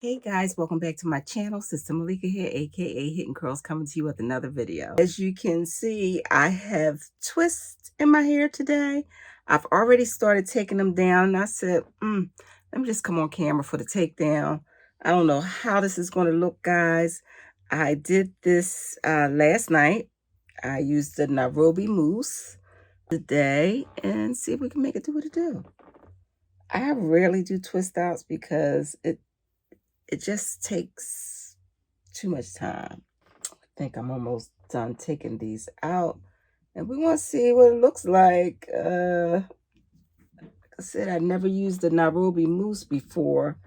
Hey guys, welcome back to my channel. Sister Malika here, aka Hidden Curls, coming to you with another video. As you can see, I have twists in my hair today. I've already started taking them down. And I said, let me just come on camera for the takedown. I don't know how this is going to look, guys. I did this last night. I used the Nairobi mousse today and see if we can make it do what it do. I rarely do twist outs because it just takes too much time. I think I'm almost done taking these out. And we want to see what it looks like. Like I said, I never used the Nairobi mousse before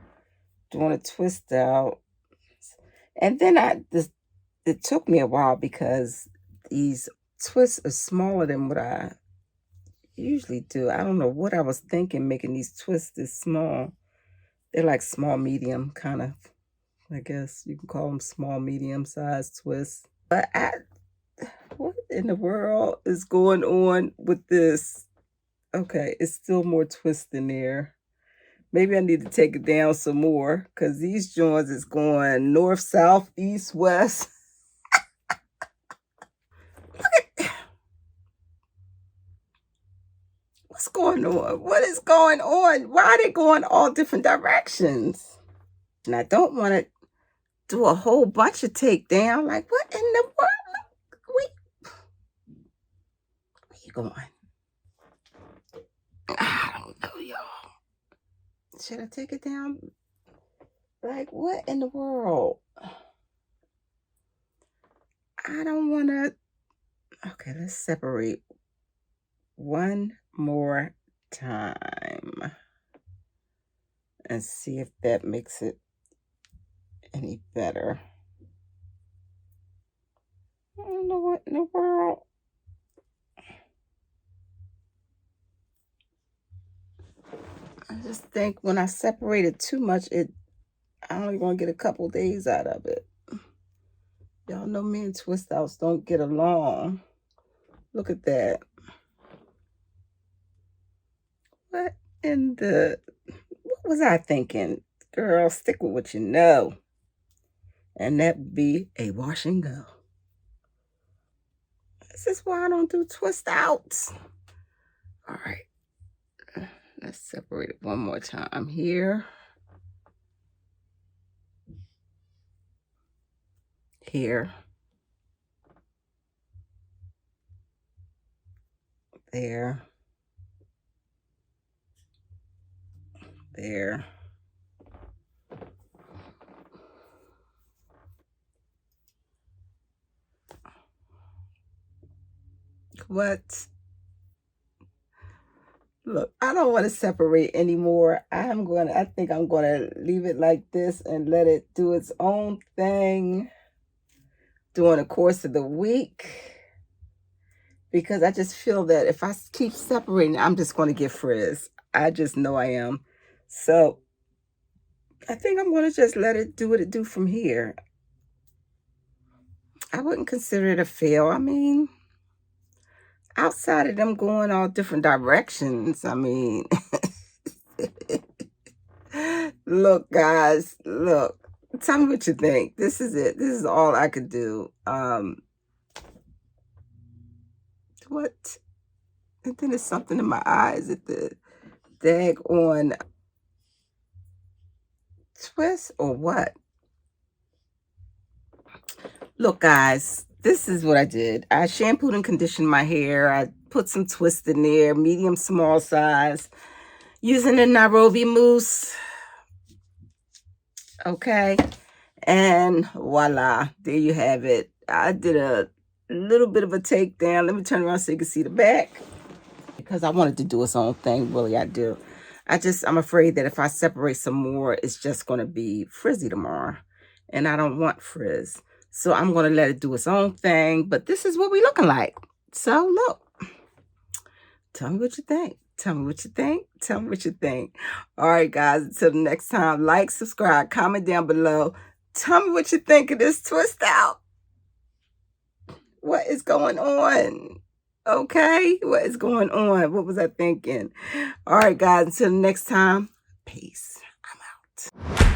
doing a twist out. And then it took me a while because these twists are smaller than what I usually do. I don't know what I was thinking making these twists this small. They're like small, medium kind of. I guess you can call them small, medium-sized twists. But what in the world is going on with this? Okay, it's still more twists in there. Maybe I need to take it down some more because these joints is going north, south, east, west. What's going on? What is going on? Why are they going all different directions? And I don't want to do a whole bunch of takedown. Like, what in the world? Where you going? I don't know, y'all. Should I take it down? Like, what in the world? I don't want to. Okay, let's separate one more time and see if that makes it any better. I don't know what in the world. I just think when I separate it too much, I'm only going to get a couple days out of it. Y'all know me and twist outs don't get along. Look at that. What was I thinking? Girl, stick with what you know. And that would be a wash and go. This is why I don't do twist outs. All right. Let's separate it one more time here. Here. There. There. What? Look, I don't want to separate anymore. I think I'm going to leave it like this and let it do its own thing during the course of the week. Because I just feel that if I keep separating, I'm just going to get frizz. I just know I am. So I think I'm going to just let it do what it do from here. I wouldn't consider it a fail. I mean, outside of them going all different directions, I mean, look, guys, look. Tell me what you think. This is it. This is all I could do. What? And then there's something in my eyes at the daggone twist or what? Look, guys, this is what I did. I shampooed and conditioned my hair. I put some twist in there, medium, small size, using the Nairobi mousse. Okay. And voila, there you have it. I did a little bit of a takedown. Let me turn around so you can see the back. Because I wanted to do its own thing, really, I do. I'm afraid that if I separate some more, it's just going to be frizzy tomorrow. And I don't want frizz. So I'm going to let it do its own thing. But this is what we're looking like. So look. Tell me what you think. Tell me what you think. Tell me what you think. All right, guys. Until the next time, like, subscribe, comment down below. Tell me what you think of this twist out. What is going on? Okay? What is going on? What was I thinking? All right, guys. Until the next time, peace. I'm out.